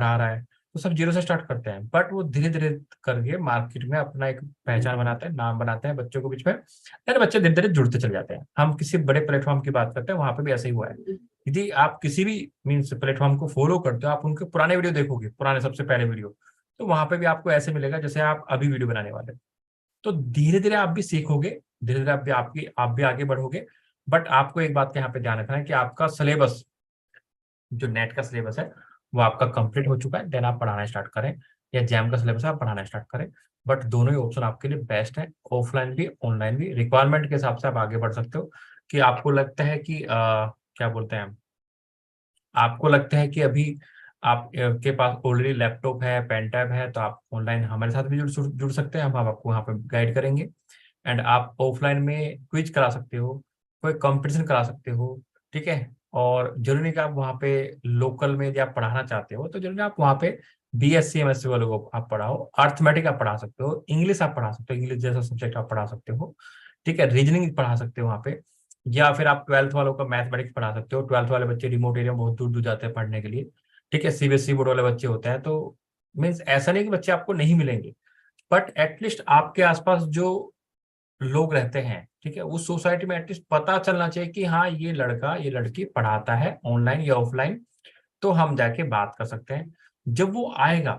पढ़ा रहा है, तो सब जीरो से स्टार्ट करते हैं, बट वो धीरे धीरे करके मार्केट में अपना एक पहचान बनाते हैं, नाम बनाते हैं बच्चों के बीच में, यानी बच्चे धीरे धीरे जुड़ते चले जाते हैं। हम किसी बड़े प्लेटफॉर्म की बात करते हैं, वहां पे भी ऐसा ही हुआ है। यदि आप किसी भी मीन्स प्लेटफॉर्म को फॉलो करते हो, आप उनके पुराने वीडियो देखोगे, पुराने सबसे पहले वीडियो, तो वहां पे भी आपको ऐसे मिलेगा जैसे आप अभी वीडियो बनाने वाले हो। तो धीरे धीरे आप भी सीखोगे, धीरे धीरे आप भी आगे बढ़ोगे। बट आपको एक बात का यहाँ पे ध्यान रखना है कि आपका सिलेबस, जो नेट का सिलेबस है, वो आपका कंप्लीट हो चुका है, देन आप पढ़ाना स्टार्ट करें, या जैम का सिलेबस है आप पढ़ाना स्टार्ट करें। बट दोनों ही ऑप्शन आपके लिए बेस्ट है, ऑफलाइन भी ऑनलाइन भी। रिक्वायरमेंट के हिसाब से आप आगे बढ़ सकते हो, कि आपको लगता है कि क्या बोलते हैं, आपको लगता है कि अभी आप के पास ऑलरेडी लैपटॉप है, पेन टैब है, तो आप ऑनलाइन हमारे साथ भी जुड़ सकते हैं, हम आपको वहाँ पे गाइड करेंगे। एंड आप ऑफलाइन में क्विज करा सकते हो, कोई कंपटीशन करा सकते हो, ठीक है। और जरूरी नहीं कि आप वहाँ पे लोकल में यदि आप पढ़ाना चाहते हो, तो जरूरी नहीं आप वहाँ पे बीएससी एमएससी वालों को आप पढ़ाओ, अर्थमेटिक आप पढ़ा सकते हो, इंग्लिश आप पढ़ा सकते हो, इंग्लिश जैसा सब्जेक्ट आप पढ़ा सकते हो, ठीक है, रीजनिंग पढ़ा सकते हो वहाँ पे। या फिर आप ट्वेल्थ वालों का मैथमेटिक्स पढ़ा सकते हो, ट्वेल्थ वाले बच्चे रिमोट एरिया में बहुत दूर दूर जाते हैं पढ़ने के लिए, ठीक है, सीबीएसई बोर्ड वाले बच्चे होते हैं, तो मीन्स ऐसा नहीं कि बच्चे आपको नहीं मिलेंगे, बट एटलीस्ट आपके आसपास जो लोग रहते हैं, ठीक है, उस सोसाइटी में एटलीस्ट पता चलना चाहिए कि हाँ ये लड़का ये लड़की पढ़ाता है ऑनलाइन या ऑफलाइन, तो हम जाके बात कर सकते हैं। जब वो आएगा,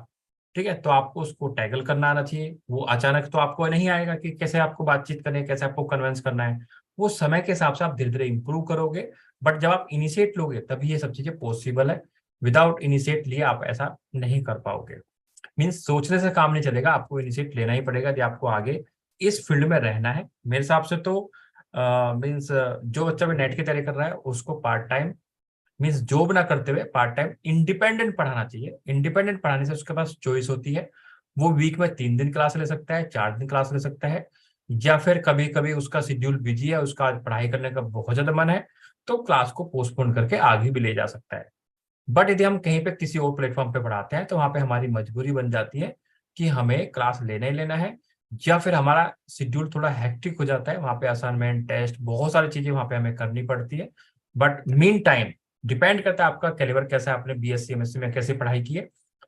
ठीक है, तो आपको उसको टैकल करना आना चाहिए। वो अचानक तो आपको नहीं आएगा कि कैसे आपको बातचीत करनी है, कैसे आपको कन्विंस करना है। वो समय के हिसाब से आप धीरे धीरे इंप्रूव करोगे, बट जब आप इनिशिएट लोगे तभी ये सब चीजें पॉसिबल है। विदाउट इनिशिएट लिए आप ऐसा नहीं कर पाओगे। मीन्स सोचने से काम नहीं चलेगा, आपको इनिशिएट लेना ही पड़ेगा यदि आपको आगे इस फील्ड में रहना है। मेरे हिसाब से तो मीन्स जो बच्चा भी नेट की तैयारी कर रहा है उसको पार्ट टाइम मीन्स जॉब ना करते हुए पार्ट टाइम इंडिपेंडेंट पढ़ाना चाहिए। इंडिपेंडेंट पढ़ाने से उसके पास चॉइस होती है, वो वीक में 3 दिन क्लास ले सकता है, 4 दिन क्लास ले सकता है, या फिर कभी कभी उसका शेड्यूल बिजी है, उसका आज पढ़ाई करने का बहुत ज्यादा मन है, तो क्लास को पोस्टपोन करके आगे भी ले जा सकता है। बट यदि हम कहीं पे किसी और प्लेटफॉर्म पे पढ़ाते हैं, तो वहां पे हमारी मजबूरी बन जाती है कि हमें क्लास लेना ही लेना है, या फिर हमारा शेड्यूल थोड़ा हेक्टिक हो जाता है, वहां पे असाइनमेंट टेस्ट बहुत सारी चीजें वहां पे हमें करनी पड़ती है। बट मीन टाइम डिपेंड करता है आपका कैलिबर कैसा है, आपने बीएससी एमएससी में कैसे पढ़ाई की है,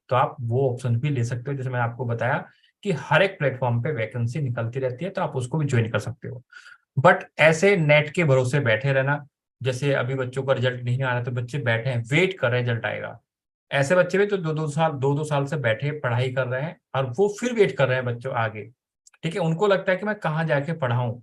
तो आप वो ऑप्शन भी ले सकते हो। जैसे मैंने आपको बताया कि हर एक प्लेटफॉर्म पे वैकेंसी निकलती रहती है, तो आप उसको भी ज्वाइन कर सकते हो। बट ऐसे नेट के भरोसे बैठे रहना, जैसे अभी बच्चों का रिजल्ट नहीं आ रहा तो बच्चे बैठे हैं वेट कर रहे हैं रिजल्ट आएगा, ऐसे बच्चे भी तो दो दो साल से बैठे पढ़ाई कर रहे हैं, और वो फिर वेट कर रहे हैं बच्चों आगे, ठीक है। उनको लगता है कि मैं कहाँ जाके पढ़ाऊं।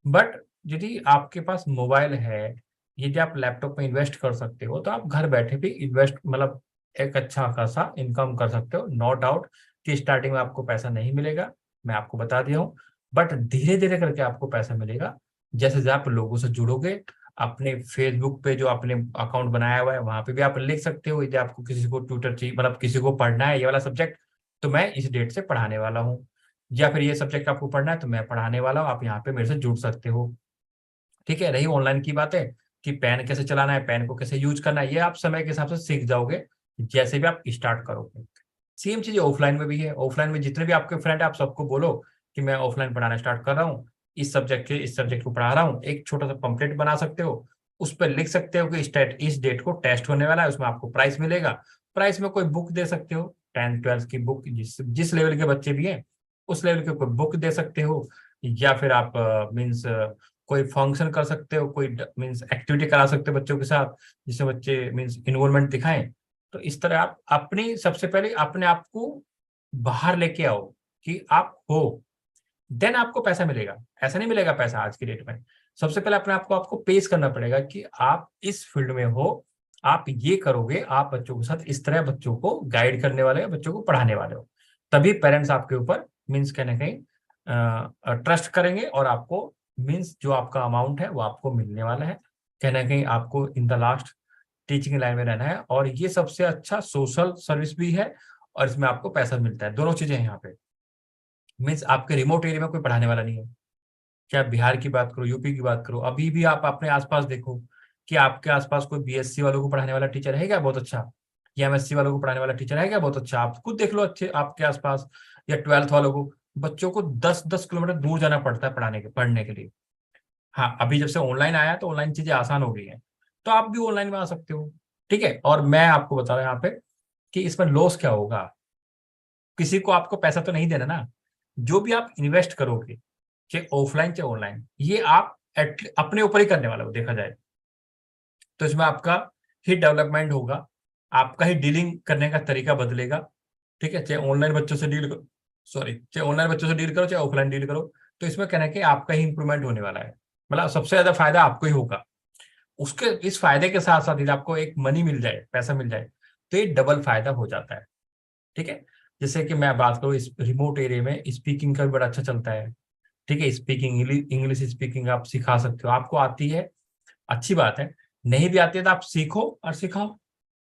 बट यदि आपके पास मोबाइल है, यदि आप लैपटॉप में इन्वेस्ट कर सकते हो, तो आप घर बैठे भी इन्वेस्ट मतलब एक अच्छा खासा इनकम कर सकते हो। नो डाउट कि स्टार्टिंग में आपको पैसा नहीं मिलेगा, मैं आपको बता दिया हूँ, बट धीरे धीरे करके आपको पैसा मिलेगा। जैसे जैसे आप लोगों से जुड़ोगे, अपने फेसबुक पे जो आपने अकाउंट बनाया हुआ है वहां पे भी आप लिख सकते हो, यदि आपको किसी को ट्यूटर चाहिए, मतलब किसी को पढ़ना है ये वाला सब्जेक्ट, तो मैं इस डेट से पढ़ाने वाला हूँ, या फिर ये सब्जेक्ट आपको पढ़ना है तो मैं पढ़ाने वाला हूँ, आप यहाँ पे मेरे से जुड़ सकते हो, ठीक है। रही ऑनलाइन की बात है कि पेन कैसे चलाना है, पेन को कैसे यूज करना है, ये आप समय के हिसाब से सीख जाओगे जैसे भी आप स्टार्ट करोगे। सेम चीज ऑफलाइन में भी है। ऑफलाइन में जितने भी आपके फ्रेंड है, आप सबको बोलो कि मैं ऑफलाइन पढ़ाना स्टार्ट कर रहा हूँ, इस सब्जेक्ट को पढ़ा रहा हूँ, एक छोटा सा पंपलेट बना सकते हो, उस पर लिख सकते हो कि इस डेट को टेस्ट होने वाला है, उसमें आपको प्राइस मिलेगा। प्राइस में कोई बुक दे सकते हो, 10th 12th की बुक, जिस जिस लेवल के बच्चे भी हैं उस लेवल के कोई बुक दे सकते हो, या फिर आप मीन्स कोई फंक्शन कर सकते हो, कोई मीन्स एक्टिविटी करा सकते हो बच्चों के साथ, जिससे बच्चे मीन्स इन्वॉल्वमेंट दिखाएं। तो इस तरह आप अपनी सबसे पहले अपने आप को बाहर लेके आओ कि आप हो, देन आपको पैसा मिलेगा। ऐसा नहीं मिलेगा पैसा आज की डेट में। सबसे पहले अपने आप को आपको पेश करना पड़ेगा कि आप इस फील्ड में हो, आप ये करोगे, आप बच्चों के साथ इस तरह बच्चों को गाइड करने वाले हो, बच्चों को पढ़ाने वाले हो, तभी पेरेंट्स आपके ऊपर मीन्स कहीं ना कहीं ट्रस्ट करेंगे, और आपको मीन्स जो आपका अमाउंट है वो आपको मिलने वाला है। कहीं ना कहीं आपको in the last teaching line में रहना है, और ये सबसे अच्छा सोशल सर्विस भी है, और इसमें आपको पैसा मिलता है। दोनों चीजें हैं यहाँ पे। मीन्स आपके रिमोट एरिया में कोई पढ़ाने वाला नहीं है, क्या बिहार की बात करो, यूपी की बात करो, अभी भी आप अपने आसपास देखो कि आपके आसपास कोई बीएससी वालों को पढ़ाने वाला टीचर है क्या बहुत अच्छा, या एमएससी वालों को पढ़ाने वाला टीचर है क्या बहुत अच्छा। आप खुद देख लो अच्छे आपके आसपास, या ट्वेल्थ वालों को, बच्चों को 10-10 किलोमीटर दूर जाना पड़ता है पढ़ने के लिए। हाँ, अभी जब से ऑनलाइन आया तो ऑनलाइन चीजें आसान हो गई हैं, तो आप भी ऑनलाइन में आ सकते हो, ठीक है। और मैं आपको बता रहा हूँ यहाँ पे कि इसमें लॉस क्या होगा, किसी को आपको पैसा तो नहीं देना ना। जो भी आप इन्वेस्ट करोगे, चाहे ऑफलाइन चाहे ऑनलाइन, ये आप अपने ऊपर ही करने वाले हो देखा जाए तो। इसमें आपका ही डेवलपमेंट होगा, आपका ही डीलिंग करने का तरीका बदलेगा। ठीक है, चाहे ऑनलाइन बच्चों से डील करो, सॉरी, चाहे ऑनलाइन बच्चों से डील करो चाहे ऑफलाइन डील करो, तो इसमें कहना है कि आपका ही इंप्रूवमेंट होने वाला है। मतलब सबसे ज्यादा फायदा आपको ही होगा। उसके इस फायदे के साथ साथ यदि आपको एक मनी मिल जाए, पैसा मिल जाए, तो ये डबल फायदा हो जाता है। ठीक है, जैसे कि मैं बात करूँ, इस रिमोट एरिया में स्पीकिंग का भी बड़ा अच्छा चलता है। ठीक है, स्पीकिंग, इंग्लिश स्पीकिंग आप सिखा सकते हो, आपको आती है, अच्छी बात है। नहीं भी आती है तो आप सीखो और सिखाओ।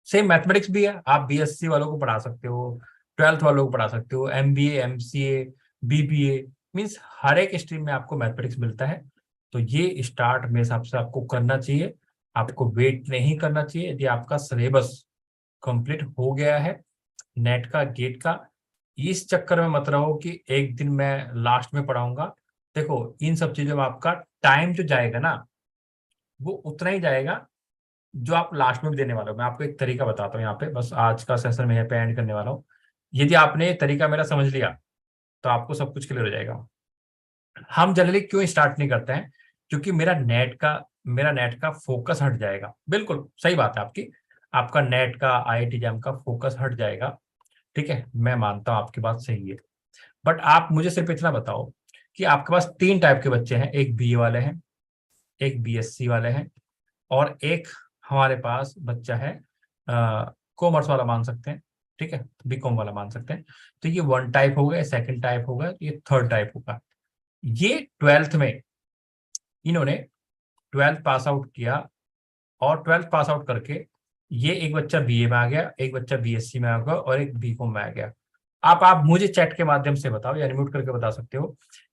सेम मैथमेटिक्स भी है, आप बीएससी वालों को पढ़ा सकते हो, 12th वालों को पढ़ा सकते हो, एमबीए, एमसीए, बीबीए, मीन्स हर एक स्ट्रीम में आपको मैथमेटिक्स मिलता है। तो ये स्टार्ट मेरे हिसाब से आपको करना चाहिए। आपको वेट नहीं करना चाहिए। यदि आपका सिलेबस कंप्लीट हो गया है नेट का, गेट का, इस चक्कर में मत रहो कि एक दिन मैं लास्ट में पढ़ाऊंगा। देखो, इन सब चीजों में आपका टाइम जो जाएगा ना, वो उतना ही जाएगा जो आप लास्ट में भी देने वाले हो। मैं आपको एक तरीका बताता हूँ यहाँ पे, बस आज का सेशन में यहाँ पे एंड करने वाला हूँ। यदि आपने ये तरीका मेरा समझ लिया तो आपको सब कुछ क्लियर हो जाएगा। हम जनरली क्यों स्टार्ट नहीं करते हैं, क्योंकि मेरा नेट का फोकस हट जाएगा। बिल्कुल सही बात है आपकी, आपका नेट का, आईआईटी जैम का फोकस हट जाएगा। ठीक है, मैं मानता हूँ आपकी बात सही है। बट आप मुझे सिर्फ इतना बताओ कि आपके पास तीन टाइप के बच्चे हैं, एक बीए वाले हैं, एक बीएससी वाले हैं, और एक हमारे पास बच्चा है कॉमर्स वाला मान सकते हैं। ठीक है, बीकॉम वाला मान सकते हैं। तो ये वन टाइप हो गया, सेकंड टाइप होगा, ये थर्ड टाइप होगा। ये 12th में इन्होंने 12th पास आउट किया, और 12th पास आउट करके ये एक बच्चा बीए में आ गया, एक बच्चा बीएससी में आ गया, और एक बीकॉम में आ गया। आप मुझे चैट के माध्यम से बताओ या अनम्यूट करके बता सकते हो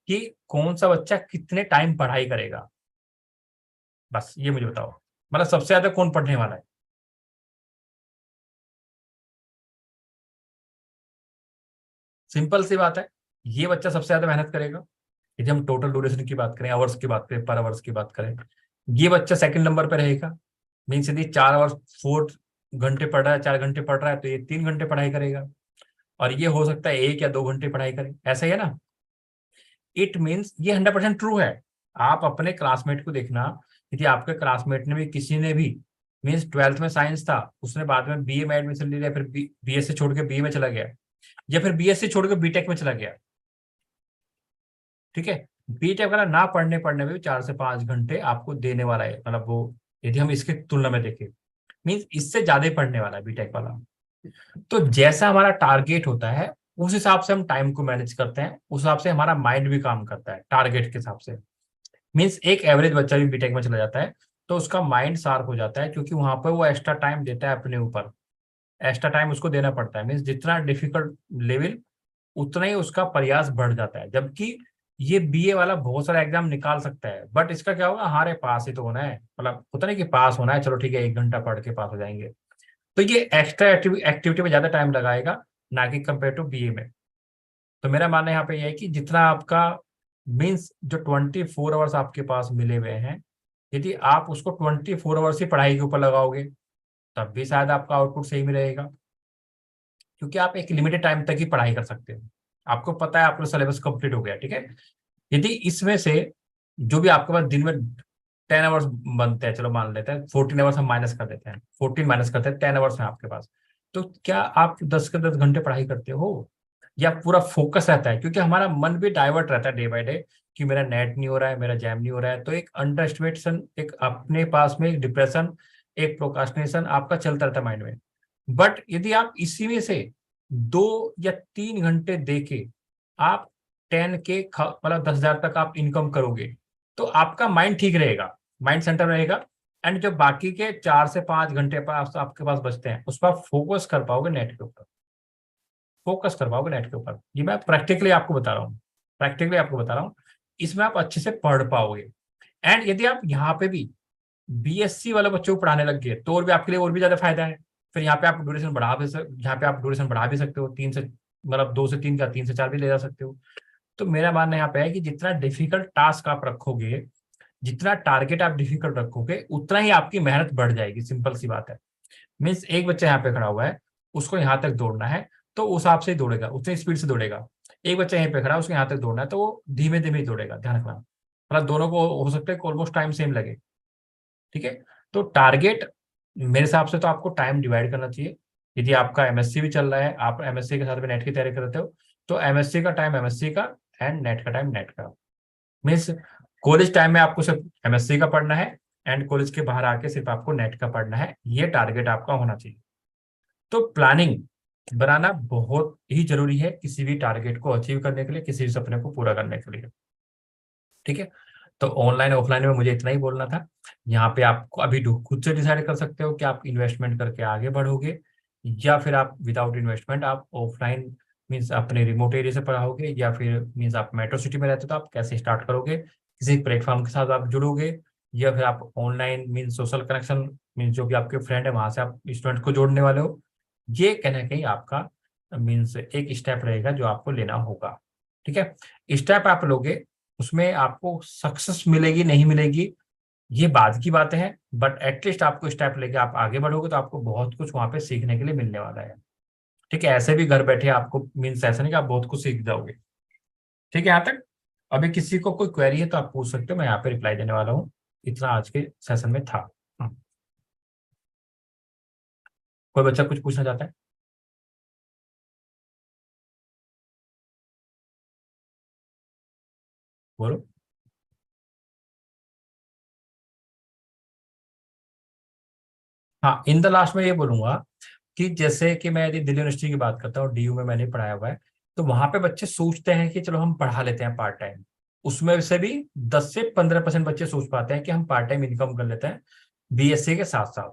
कि कौन सा बच्चा कितने टाइम पढ़ाई करेगा। बस ये मुझे बताओ, मतलब सबसे ज्यादा कौन पढ़ने वाला है। सिंपल सी बात है, ये बच्चा सबसे ज्यादा मेहनत करेगा। यदि हम टोटल ड्यूरेशन की बात करें, आवर्स की बात करें, पर आवर्स की बात करें, ये बच्चा सेकंड नंबर पर रहेगा। मीन्स यदि 4 आवर्स 4 घंटे पढ़ रहा है, 4 घंटे पढ़ रहा है, तो ये 3 घंटे पढ़ाई करेगा। और ये हो सकता है 1 या 2 घंटे पढ़ाई करे, ऐसा ही है ना। इट मीन्स ये 100% ट्रू है। आप अपने क्लासमेट को देखना, यदि आपके क्लासमेट ने भी, किसी ने भी, मीन्स 12th में साइंस था, उसने बाद में बीए में एडमिशन ले लिया, फिर बीएससी छोड़ के बीए में चला गया, या फिर बीएससी छोड़ के बीटेक में चला गया। ठीक है, बीटेक वाला ना पढ़ने पढ़ने में भी 4 से 5 घंटे आपको देने वाला है, मतलब वो, यदि हम इसके तुलना में देखें, मीन्स इससे ज्यादा ही पढ़ने वाला है बीटेक वाला। तो जैसा हमारा टारगेट होता है, उस हिसाब से हम टाइम को मैनेज करते हैं, उस हिसाब से हमारा माइंड भी काम करता है टारगेट के हिसाब से। मीन्स एक एवरेज बच्चा भी बीटेक में चला जाता है तो उसका माइंड शार्प हो जाता है, क्योंकि वहां पर वो एक्स्ट्रा टाइम देता है अपने ऊपर, एक्स्ट्रा टाइम उसको देना पड़ता है। मीन्स जितना डिफिकल्ट लेवल, उतना ही उसका प्रयास बढ़ जाता है। जबकि ये बीए वाला बहुत सारा एग्जाम निकाल सकता है, बट इसका क्या होगा, हमारे पास ही तो होना है, मतलब होता नहीं कि पास होना है, चलो ठीक है 1 घंटा पढ़ के पास हो जाएंगे। तो ये एक्स्ट्रा एक्टिविटी में ज्यादा टाइम लगाएगा, ना कि कंपेयर टू बीए में। तो मेरा मानना यहाँ पे यह है कि जितना आपका, मीन्स जो 24 आवर्स आपके पास मिले हुए हैं, यदि आप उसको 24 आवर्स ही पढ़ाई के ऊपर लगाओगे, तब भी शायद आपका आउटपुट सही में रहेगा, क्योंकि आप एक लिमिटेड टाइम तक ही पढ़ाई कर सकते हो। आपको पता है आपका सिलेबस कंप्लीट हो गया, ठीक है। यदि इसमें से जो भी आपके पास दिन में 10 आवर्स बनते हैं, चलो मान लेते हैं 14 आवर्स हम माइनस कर देते हैं, 14 माइनस करते हैं, 10 आवर्स है आपके पास, तो क्या आप 10 के 10 घंटे पढ़ाई करते हो, या पूरा फोकस रहता है? क्योंकि हमारा मन भी डाइवर्ट रहता है डे बाय डे, कि मेरा नेट नहीं हो रहा है, मेरा जैम नहीं हो रहा है, तो एक अंडर एस्टिमेशन, एक अपने पास में एक डिप्रेशन, एक प्रोकास्टिनेशन आपका चलता रहता है माइंड में। बट यदि आप इसी में से 2 या 3 घंटे देके आप 10K, मतलब 10,000 तक आप इनकम करोगे, तो आपका माइंड ठीक रहेगा, माइंड सेंटर रहेगा। एंड जो बाकी के 4 से 5 घंटे पास आपके पास बचते हैं, उस पर फोकस कर पाओगे नेट के ऊपर, फोकस कर पाओगे नेट के ऊपर। ये मैं प्रैक्टिकली आपको बता रहा हूँ, प्रैक्टिकली आपको बता रहा हूँ। इसमें आप अच्छे से पढ़ पाओगे। एंड यदि आप यहाँ पे भी बीएससी वाले बच्चों को पढ़ाने लग गए, तो और भी आपके लिए और भी ज्यादा फायदा है। फिर यहाँ पे आप ड्यूरेशन बढ़ा भी यहाँ पे आप ड्यूरेशन बढ़ा भी सकते हो, 3 से, मतलब 2 से 3 का 3 से 4 भी ले जा सकते हो। तो मेरा मानना यहाँ पे है कि जितना डिफिकल्ट टास्क आप रखोगे, जितना टारगेट आप डिफिकल्ट रखोगे, उतना ही आपकी मेहनत बढ़ जाएगी। सिंपल सी बात है। मीन्स एक बच्चा यहाँ पे खड़ा हुआ है, उसको यहाँ तक दौड़ना है, तो उस हिसाब से ही दौड़ेगा, उतनी स्पीड से दौड़ेगा। एक बच्चा यहीं पे खड़ा है, उसको यहाँ तक दौड़ना है, तो वो धीमे धीमे ही दौड़ेगा, ध्यान रखना। मतलब दोनों को हो सकता है कि ऑलमोस्ट टाइम सेम लगे। ठीक है, तो टारगेट मेरे हिसाब से तो आपको टाइम डिवाइड करना चाहिए। यदि आपका एमएससी भी चल रहा है, आप एमएससी के साथ में नेट की तैयारी करते हो, तो एमएससी का टाइम एमएससी का एंड नेट का टाइम नेट का। मीन्स कॉलेज टाइम में आपको सिर्फ एमएससी का पढ़ना है, एंड कॉलेज के बाहर आके सिर्फ आपको नेट का पढ़ना है। ये टारगेट आपका होना चाहिए। तो प्लानिंग बनाना बहुत ही जरूरी है किसी भी टारगेट को अचीव करने के लिए, किसी भी सपने को पूरा करने के लिए। ठीक है, तो ऑनलाइन ऑफलाइन में मुझे इतना ही बोलना था। यहाँ पे आपको अभी खुद से डिसाइड कर सकते हो कि आप इन्वेस्टमेंट करके आगे बढ़ोगे, या फिर आप विदाउट इन्वेस्टमेंट आप ऑफलाइन मीन्स अपने रिमोट एरिया से पढ़ाओगे, या फिर मीन्स आप मेट्रो सिटी में रहते हो तो आप कैसे स्टार्ट करोगे, किसी प्लेटफॉर्म के साथ आप जुड़ोगे, या फिर आप online means social connection means जो भी आपके फ्रेंड है वहां से आप स्टूडेंट को जोड़ने वाले हो। ये कहीं ना कहीं आपका मीन्स एक स्टेप रहेगा जो आपको लेना होगा। ठीक है, स्टेप आप लोगे, उसमें आपको सक्सेस मिलेगी नहीं मिलेगी ये बाद की बातें हैं, बट एटलीस्ट आपको स्टेप लेके आप आगे बढ़ोगे तो आपको बहुत कुछ वहां पे सीखने के लिए मिलने वाला है। ठीक है, ऐसे भी घर बैठे आपको मीन्स ऐसा नहीं कि आप बहुत कुछ सीख जाओगे। ठीक है, यहाँ तक अभी किसी को कोई क्वेरी है तो आप पूछ सकते हो, मैं यहाँ पे रिप्लाई देने वाला हूँ। इतना आज के सेशन में था। कोई बच्चा कुछ पूछना चाहता है? बोलो। हाँ, इन द लास्ट में ये बोलूंगा कि जैसे कि मैं यदि दिल्ली यूनिवर्सिटी की बात करता हूँ, डीयू में मैंने पढ़ाया हुआ है, तो वहां पे बच्चे सोचते हैं कि चलो हम पढ़ा लेते हैं पार्ट टाइम। उसमें से भी 10 से 15% बच्चे सोच पाते हैं कि हम पार्ट टाइम इनकम कर लेते हैं बीएससी के साथ साथ।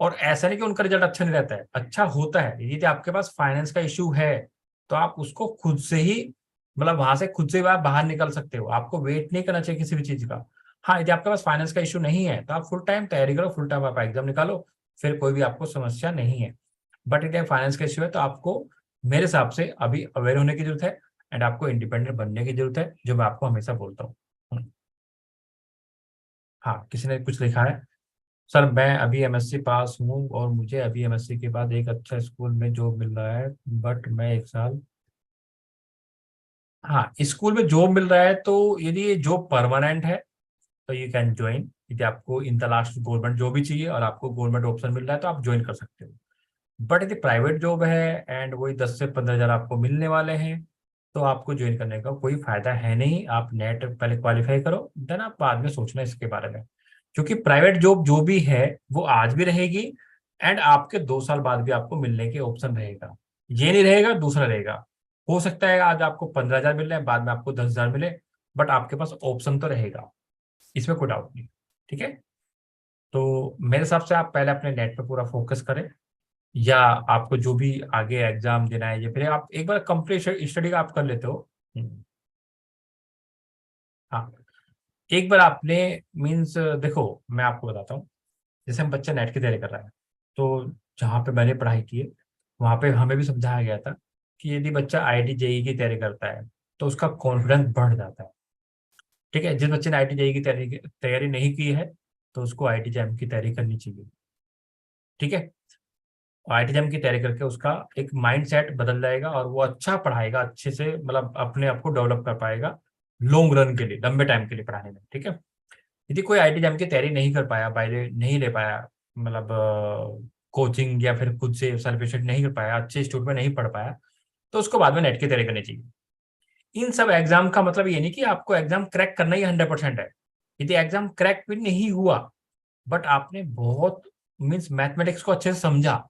और ऐसा नहीं कि उनका रिजल्ट अच्छा नहीं रहता है, अच्छा होता है। यदि आपके पास फाइनेंस का इश्यू है तो आप उसको खुद से ही मतलब वहां से खुद से आप बाहर निकल सकते हो, आपको वेट नहीं करना चाहिए किसी भी चीज का। हाँ, यदि आपके पास फाइनेंस का इश्यू नहीं है तो आप फुल टाइम तैयारी करो, फुल टाइम आप एग्जाम निकालो, फिर कोई भी आपको समस्या नहीं है। बट यदि फाइनेंस का इश्यू है तो आपको मेरे हिसाब से अभी अवेयर होने की जरूरत है, एंड आपको इंडिपेंडेंट बनने की जरूरत है, जो मैं आपको हमेशा बोलता हूँ। हाँ, किसी ने कुछ लिखा है। सर मैं अभी एमएससी पास हूँ और मुझे अभी एमएससी के बाद एक अच्छा स्कूल में जॉब मिल रहा है, बट मैं एक साल। हाँ, स्कूल में जॉब मिल रहा है तो यदि ये जॉब परमानेंट है तो यू कैन ज्वाइन। यदि आपको in the last government job ही चाहिए और आपको गवर्नमेंट ऑप्शन मिल रहा है तो आप ज्वाइन कर सकते हो। बट यदि प्राइवेट जॉब है एंड वही 10 से 15 हज़ार आपको मिलने वाले हैं, तो आपको ज्वाइन करने का कोई फायदा है नहीं। आप नेट पहले क्वालिफाई करो, देन आप बाद में सोचना इसके बारे में। क्योंकि प्राइवेट जॉब जो भी है वो आज भी रहेगी, एंड आपके 2 साल बाद भी आपको मिलने के ऑप्शन रहेगा। ये नहीं रहेगा, दूसरा रहेगा। हो सकता है आज आपको 15 हज़ार मिल रहे हैं, बाद में आपको 10 हज़ार मिले, बट आपके पास ऑप्शन तो रहेगा, इसमें कोई डाउट नहीं। ठीक है, तो मेरे हिसाब से आप पहले अपने नेट पे पूरा फोकस करें, या आपको जो भी आगे एग्जाम देना है, या फिर आप एक बार कंप्लीट स्टडी का आप कर लेते हो। हाँ, एक बार आपने मीन्स देखो, मैं आपको बताता हूँ। जैसे हम बच्चा नेट की तैयारी कर रहा है, तो जहाँ पे मैंने पढ़ाई की है वहाँ पे हमें भी समझाया गया था कि यदि बच्चा आईआईटी जेई की तैयारी करता है तो उसका कॉन्फिडेंस बढ़ जाता है। ठीक है, जिस बच्चे ने आईआईटी जेई की तैयारी नहीं की है तो उसको आईआईटी जैम की तैयारी करनी चाहिए। ठीक है, आईआईटी जैम की तैयारी करके उसका एक माइंड सेट बदल जाएगा और वो अच्छा पढ़ाएगा, अच्छे से मतलब अपने आप को डेवलप कर पाएगा लॉन्ग रन के लिए, लंबे टाइम के लिए पढ़ाने में। ठीक है, यदि कोई आईआईटी जैम की तैयारी नहीं कर पाया, बाहर नहीं ले पाया, मतलब कोचिंग या फिर खुद से सेल्फ स्टडी नहीं कर पाया, अच्छे इंस्टीट्यूट में नहीं पढ़ पाया, तो उसको बाद में नेट की तैयारी करनी चाहिए। इन सब एग्जाम का मतलब ये नहीं कि आपको एग्जाम क्रैक करना ही 100% है। यदि एग्जाम क्रैक भी नहीं हुआ, बट आपने बहुत मीन्स मैथमेटिक्स को अच्छे से समझा,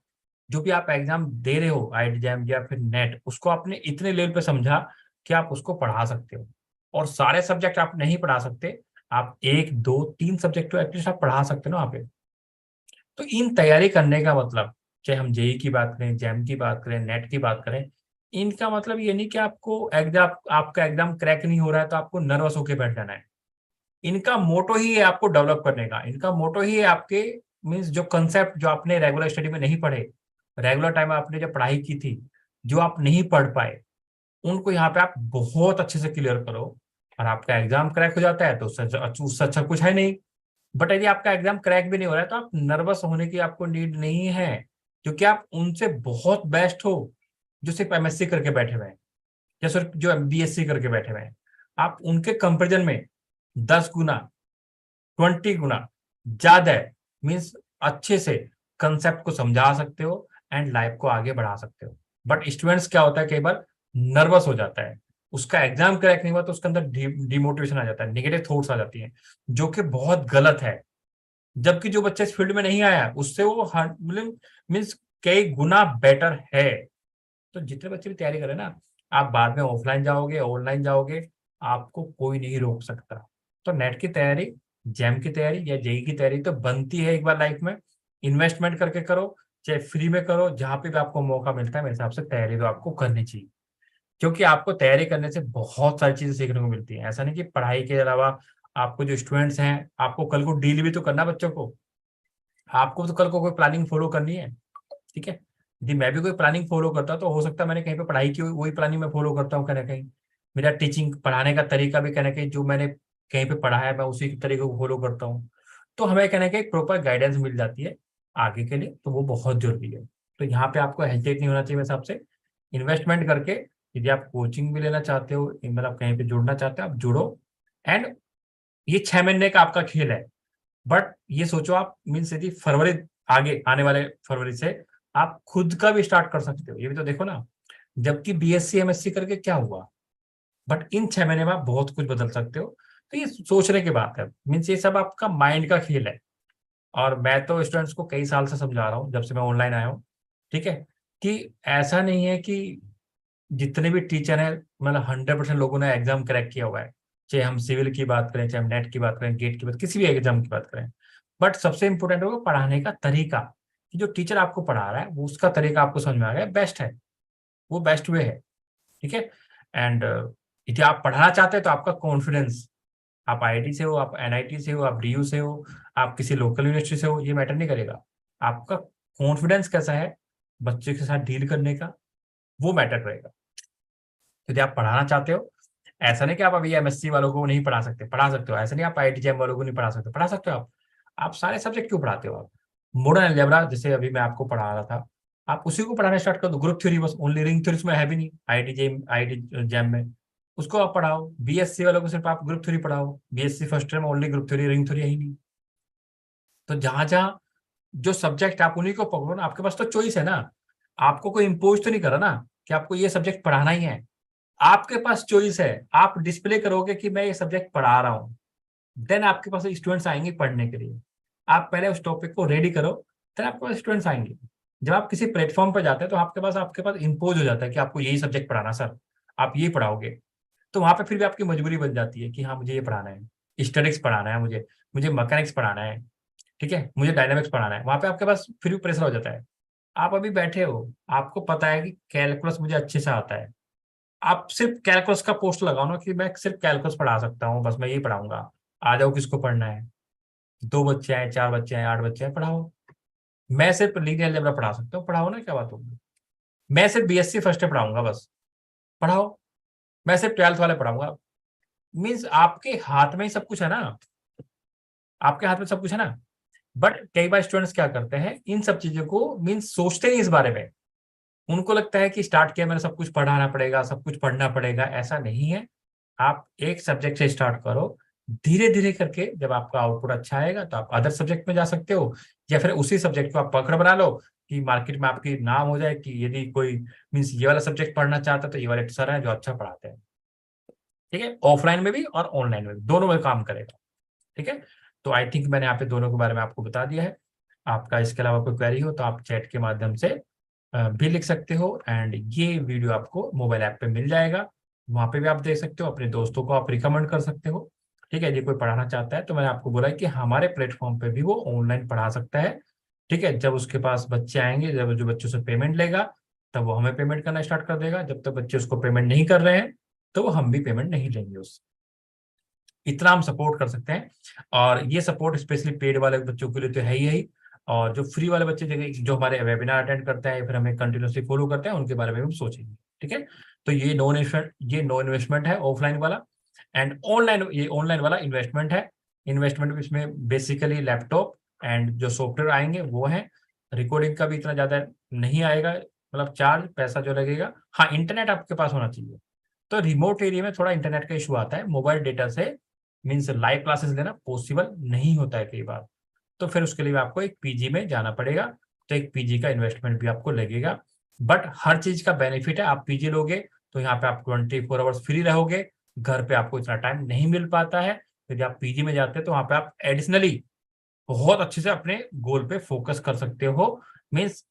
जो भी आप एग्जाम दे रहे हो आईआईटी जैम या फिर नेट, उसको आपने इतने लेवल पे समझा कि आप उसको पढ़ा सकते हो। और सारे सब्जेक्ट आप नहीं पढ़ा सकते, आप एक दो तीन सब्जेक्ट तो एटलीस्ट आप पढ़ा सकते हो ना वहाँ पे। तो इन तैयारी करने का मतलब, चाहे हम जेई की बात करें, जैम की बात करें, नेट की बात करें, इनका मतलब ये नहीं कि आपको एग्जाम आपका एग्जाम क्रैक नहीं हो रहा है तो आपको नर्वस होकर बैठ जाना है। इनका मोटो ही है आपको डेवलप करने का, इनका मोटो ही है आपके मीन्स जो कंसेप्ट जो आपने रेगुलर स्टडी में नहीं पढ़े, रेगुलर टाइम में आपने जब पढ़ाई की थी, जो आप नहीं पढ़ पाए, उनको यहाँ पे आप बहुत अच्छे से क्लियर करो। और आपका एग्जाम क्रैक हो जाता है तो उससे अच्छा कुछ है नहीं। बट यदि आपका एग्जाम क्रैक भी नहीं हो रहा है तो आप नर्वस होने की आपको नीड नहीं है। क्योंकि आप उनसे बहुत बेस्ट हो जो सिर्फ एमएससी करके बैठे हुए हैं या सिर्फ जो बीएससी करके बैठे हुए हैं। आप उनके कंपेरिजन में 10 गुना 20 गुना ज्यादा मीन्स अच्छे से कंसेप्ट को समझा सकते हो एंड लाइफ को आगे बढ़ा सकते हो। बट स्टूडेंट्स क्या होता है, कई बार नर्वस हो जाता है, उसका एग्जाम क्रैक नहीं हुआ तो उसके अंदर डिमोटिवेशन आ जाता है, नेगेटिव थॉट्स आ जाती हैं, जो कि बहुत गलत है। जबकि जो बच्चा इस फील्ड में नहीं आया उससे वो मतलब मीन्स कई गुना बेटर है। तो जितने बच्चे भी तैयारी करें ना, आप बाद में ऑफलाइन जाओगे ऑनलाइन जाओगे, आपको कोई नहीं रोक सकता। तो नेट की तैयारी, जैम की तैयारी या जेई की तैयारी तो बनती है एक बार लाइफ में। इन्वेस्टमेंट करके करो, चाहे फ्री में करो, जहां पे भी आपको मौका मिलता है मेरे हिसाब से तैयारी तो आपको करनी चाहिए। क्योंकि आपको तैयारी करने से बहुत सारी चीजें सीखने को मिलती है। ऐसा नहीं कि पढ़ाई के अलावा आपको जो स्टूडेंट्स हैं, आपको कल को डील भी तो करना बच्चों को, आपको तो कल को कोई प्लानिंग फॉलो करनी है। ठीक है, यदि मैं भी कोई प्लानिंग फॉलो करता तो हो सकता है मैंने कहीं पे पढ़ाई की वही प्लानिंग मैं फॉलो करता हूँ कहीं ना कहीं। मेरा टीचिंग पढ़ाने का तरीका भी कहीं ना कहीं जो मैंने कहीं पे पढ़ा है मैं उसी तरीके को फॉलो करता हूँ। तो हमें कहीं ना कहीं प्रॉपर गाइडेंस मिल जाती है आगे के लिए, तो वो बहुत जरूरी है। तो यहाँ पे आपको हेजिटेट नहीं होना चाहिए मेरे हिसाब से। इन्वेस्टमेंट करके यदि आप कोचिंग भी लेना चाहते हो, मतलब कहीं पे जुड़ना चाहते हो, आप जुड़ो। एंड ये 6 महीने का आपका खेल है। बट ये सोचो आप मीन्स यदि फरवरी, आगे आने वाले फरवरी से आप खुद का भी स्टार्ट कर सकते हो, ये भी तो देखो ना। जबकि बीएससी एमएससी करके क्या हुआ, बट इन 6 महीने में आप बहुत कुछ बदल सकते हो। तो ये सोचने की बात है, मीन्स ये सब आपका माइंड का खेल है। और मैं तो स्टूडेंट्स को कई साल से समझा रहा हूँ जब से मैं ऑनलाइन आया हूँ, ठीक है, कि ऐसा नहीं है कि जितने भी टीचर हैं, मतलब 100% लोगों ने एग्जाम क्रैक किया हुआ है। चाहे हम सिविल की बात करें, चाहे हम नेट की बात करें, गेट की बात, किसी भी एग्जाम की बात करें। बट सबसे इंपॉर्टेंट होगा पढ़ाने का तरीका, कि जो टीचर आपको पढ़ा रहा है वो उसका तरीका आपको समझ में आ गया, बेस्ट है, वो बेस्ट वे है। ठीक है। एंड यदि आप पढ़ना चाहते हैं तो आपका कॉन्फिडेंस, आप आईआईटी से हो, आप एनआईटी से हो, आप डीयू से हो, आप किसी लोकल यूनिवर्सिटी से हो, ये मैटर नहीं करेगा। आपका कॉन्फिडेंस कैसा है बच्चे के साथ डील करने का, वो मैटर करेगा। यदि आप पढ़ाना चाहते हो, ऐसा नहीं कि आप अभी एमएससी वालों को नहीं पढ़ा सकते, पढ़ा सकते हो। ऐसा नहीं आप आईआईटी जैम वालों को नहीं पढ़ा सकते, पढ़ा सकते हो आप सारे सब्जेक्ट क्यों पढ़ाते हो आप। मॉडर्न अलजेब्रा जैसे अभी मैं आपको पढ़ा रहा था, आप उसी को पढ़ाना स्टार्ट कर दो। ग्रुप थ्योरी बस, ओनली रिंग थ्योरी उसमें है भी नहीं आईआईटी जैम में, उसको आप पढ़ाओ। बीएससी वालों को सिर्फ आप ग्रुप थ्योरी पढ़ाओ, बीएससी फर्स्ट ईयर में only group theory, ring theory है ही नहीं। तो जहां जहां जो सब्जेक्ट आप उन्हीं को पकड़ो ना, आपके पास तो चॉइस है ना। आपको कोई इम्पोज तो नहीं करा ना कि आपको ये सब्जेक्ट पढ़ाना ही है। आपके पास चॉइस है, आप डिस्प्ले करोगे कि मैं ये सब्जेक्ट पढ़ा रहा हूँ, देन आपके पास स्टूडेंट्स आएंगे पढ़ने के लिए। आप पहले उस टॉपिक को रेडी करो, देन आपके पास स्टूडेंट्स आएंगे। जब आप किसी प्लेटफॉर्म पर जाते हैं तो आपके पास इम्पोज हो जाता है कि आपको यही सब्जेक्ट पढ़ाना सर, आप ये पढ़ाओगे। तो वहां पे फिर भी आपकी मजबूरी बन जाती है कि हाँ मुझे ये पढ़ाना है, स्टैटिक्स पढ़ाना है, मुझे मुझे मैकेनिक्स पढ़ाना है, ठीक है, मुझे डायनामिक्स पढ़ाना है। वहां पे आपके पास फिर भी प्रेशर हो जाता है। आप अभी बैठे हो, आपको पता है कि कैलकुलस मुझे अच्छे से आता है, आप सिर्फ कैलकुलस का पोस्ट लगाओ ना कि मैं सिर्फ कैलकुलस पढ़ा सकता हूँ, बस मैं ये पढ़ाऊंगा। आ जाओ, किसको पढ़ना है, 2 बच्चे आए, 4 बच्चे आए, 8 बच्चे आए, पढ़ाओ। मैं सिर्फ लीनियर अलजेब्रा पढ़ा सकता हूँ, पढ़ाओ ना, क्या बात होगी। मैं सिर्फ बीएससी फर्स्ट ईयर पढ़ाऊंगा, बस पढ़ाओ। मैं सिर्फ 12th वाले पढ़ाऊंगा। मीन्स आपके हाथ में ही सब कुछ है ना, आपके हाथ में सब कुछ है ना। बट कई बार स्टूडेंट्स क्या करते हैं, इन सब चीजों को मीन्स सोचते नहीं इस बारे में। उनको लगता है कि स्टार्ट किया मैंने सब कुछ पढ़ाना पड़ेगा, सब कुछ पढ़ना पड़ेगा, ऐसा नहीं है। आप एक सब्जेक्ट से स्टार्ट करो, धीरे धीरे करके जब आपका आउटपुट अच्छा आएगा तो आप अदर सब्जेक्ट में जा सकते हो, या फिर उसी सब्जेक्ट को आप पकड़ बना लो कि मार्केट में आपकी नाम हो जाए कि यदि कोई मीन्स ये वाला सब्जेक्ट पढ़ना चाहता है तो ये वाले सर हैं जो अच्छा पढ़ाते हैं। ठीक है, ऑफलाइन में भी और ऑनलाइन में भी, दोनों में काम करेगा। ठीक है। तो आई थिंक मैंने यहाँ पे दोनों के बारे में आपको बता दिया है। आपका इसके अलावा कोई क्वेरी हो तो आप चैट के माध्यम से भी लिख सकते हो। एंड ये वीडियो आपको मोबाइल ऐप पे मिल जाएगा, वहां पे भी आप देख सकते हो, अपने दोस्तों को आप रिकमेंड कर सकते हो। ठीक है, यदि कोई पढ़ाना चाहता है तो मैंने आपको बोला है कि हमारे प्लेटफॉर्म पे भी वो ऑनलाइन पढ़ा सकता है। ठीक है, जब उसके पास बच्चे आएंगे, जब जो बच्चों से पेमेंट लेगा तब वो हमें पेमेंट करना स्टार्ट कर देगा। जब तक बच्चे उसको पेमेंट नहीं कर रहे हैं तो वो हम भी पेमेंट नहीं लेंगे उससे। इतना हम सपोर्ट कर सकते हैं। और ये सपोर्ट स्पेशली पेड वाले बच्चों के लिए तो है ही है। और जो फ्री वाले बच्चे जो हमारे वेबिनार अटेंड करते हैं फिर हमें कंटिन्यूसली फॉलो करते हैं, उनके बारे में हम सोचेंगे। ठीक है। तो ये नॉन इन्वेस्टमेंट है ऑफलाइन वाला। एंड ऑनलाइन, ये ऑनलाइन वाला इन्वेस्टमेंट है। इन्वेस्टमेंट इसमें बेसिकली लैपटॉप एंड जो सॉफ्टवेयर आएंगे वो है। रिकॉर्डिंग का भी इतना ज़्यादा नहीं आएगा, मतलब चार्ज पैसा जो लगेगा। हाँ, इंटरनेट आपके पास होना चाहिए। तो रिमोट एरिया में थोड़ा इंटरनेट का इशू आता है, मोबाइल डेटा से मीन्स लाइव क्लासेस लेना पॉसिबल नहीं होता है कई बार। तो फिर उसके लिए आपको एक पीजी में जाना पड़ेगा, तो एक पीजी का इन्वेस्टमेंट भी आपको लगेगा। बट हर चीज का बेनिफिट है, आप पीजी लोगे तो यहाँ पे आप 24 आवर्स फ्री रहोगे, घर पे आपको इतना टाइम नहीं मिल पाता है। यदि आप पीजी में जाते हैं तो वहाँ पे आप एडिशनली बहुत अच्छे से अपने गोल पे फोकस कर सकते हो। मीन्स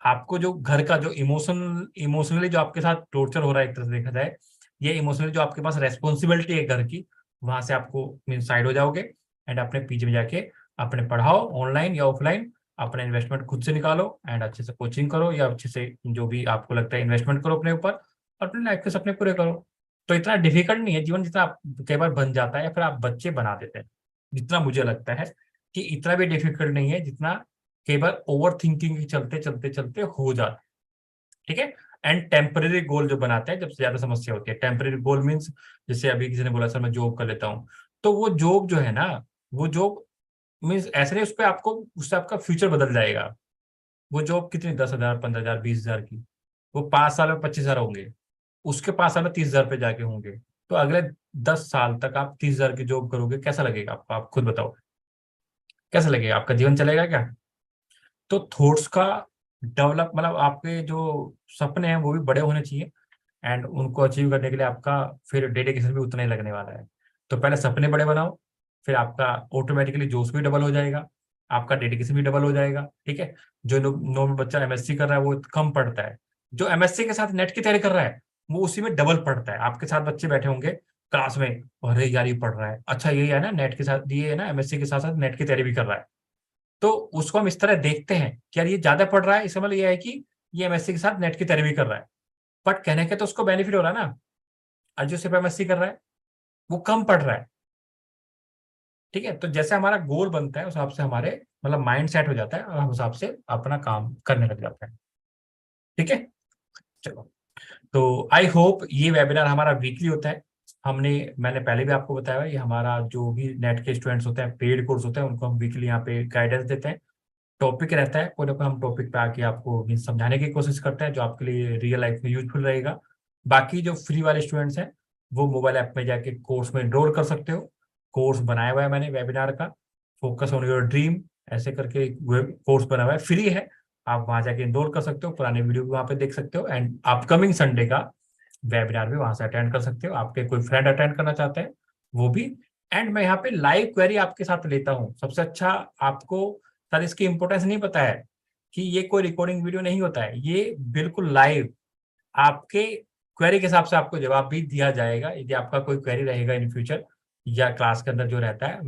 आपको जो घर का जो इमोशनली जो आपके साथ टॉर्चर हो रहा है, एक तरह से देखा जाए, ये इमोशनली जो आपके पास रेस्पॉन्सिबिलिटी है घर की, वहां से आपको मीन साइड हो जाओगे एंड अपने पीजी में जाके अपने पढ़ाओ, ऑनलाइन या ऑफलाइन, अपना इन्वेस्टमेंट खुद से निकालो एंड अच्छे से कोचिंग करो या अच्छे से जो भी आपको लगता है इन्वेस्टमेंट करो अपने ऊपर, और अपने लाइफ के सपने पूरे करो। तो इतना डिफिकल्ट नहीं है जीवन, जितना आप कई बार बन जाता है या फिर आप बच्चे बना देते हैं, जितना मुझे लगता है कि इतना भी डिफिकल्ट नहीं है जितना कई बार ओवर थिंकिंग के चलते चलते चलते हो जाता है। ठीक है। एंड टेम्परेरी गोल जो बनाते हैं, जब से ज्यादा समस्या होती है। टेम्परेरी गोल मीन्स जैसे अभी किसी ने बोला सर मैं जॉब कर लेता हूँ, तो वो जॉब जो है ना, वो जॉब मीन्स ऐसे नहीं उस पर आपको, उससे आपका फ्यूचर बदल जाएगा। वो जॉब कितनी 10,000 15,000 20,000 की, वो 5 साल में 25,000 होंगे, उसके 5 साल में 30,000 पे जाके होंगे। तो अगले 10 साल तक आप 30,000 की जॉब करोगे, कैसा लगेगा आपको? आप खुद बताओ, कैसा लगेगा? आपका जीवन चलेगा क्या? तो थॉट्स का डेवलप, मतलब आपके जो सपने हैं वो भी बड़े होने चाहिए, एंड उनको अचीव करने के लिए आपका फिर डेडिकेशन भी उतना ही लगने वाला है। तो पहले सपने बड़े बनाओ, फिर आपका ऑटोमेटिकली जोश भी डबल हो जाएगा, आपका डेडिकेशन भी डबल हो जाएगा। ठीक है। जो लोग नॉर्मल बच्चा एमएससी कर रहा है वो कम पढ़ता है, जो एमएससी के साथ नेट की तैयारी कर रहा है वो उसी में डबल पढ़ता है। आपके साथ बच्चे बैठे होंगे क्लास में, अरे यार ये पढ़ रहा है, अच्छा यही है ना नेट के साथ, ये है ना एमएससी के साथ साथ नेट की तैयारी भी कर रहा है। तो उसको हम इस तरह देखते हैं कि यार ये ज्यादा पढ़ रहा है, इसका मतलब ये है कि ये एमएससी के साथ नेट की तैयारी भी कर रहा है। बट कहने के तो उसको बेनिफिट हो रहा है ना, और जो सिर्फ एमएससी कर रहा है वो कम पढ़ रहा है। ठीक है। तो जैसे हमारा गोल बनता है उस हिसाब से हमारे मतलब माइंड सेट हो जाता है और हम उस हिसाब से अपना काम करने लग जाते हैं। ठीक है। चलो, तो आई होप ये वेबिनार हमारा वीकली होता है। मैंने पहले भी आपको बताया है, ये हमारा जो भी नेट के स्टूडेंट्स होते हैं, पेड कोर्स होते हैं, उनको हम वीकली यहाँ पे गाइडेंस देते हैं। टॉपिक रहता है, कोई ना कोई हम टॉपिक पे आके आपको मीन्स समझाने की कोशिश करते हैं जो आपके लिए रियल लाइफ में यूजफुल रहेगा। बाकी जो फ्री वाले स्टूडेंट्स हैं वो मोबाइल ऐप में जाके कोर्स में एनरोल कर सकते हो। कोर्स बनाया हुआ है मैंने वेबिनार का, फोकस ऑन योर ड्रीम ऐसे करके एक कोर्स बना हुआ है, फ्री है। आप वहां जाके एनरोल कर सकते हो, पुराने वीडियो भी वहां पे देख सकते हो, एंड अपकमिंग संडे का वेबिनार भी वहां से अटेंड कर सकते हो। आपके कोई फ्रेंड अटेंड करना चाहते हैं वो भी। एंड मैं यहाँ पे लाइव क्वेरी आपके साथ लेता हूँ। सबसे अच्छा, आपको शायद इसकी इंपॉर्टेंस नहीं पता है कि ये कोई रिकॉर्डिंग वीडियो नहीं होता है, ये बिल्कुल लाइव आपके क्वेरी के हिसाब से आपको जवाब भी दिया जाएगा। यदि आपका कोई क्वेरी रहेगा इन फ्यूचर या क्लास के अंदर जो रहता है, मैं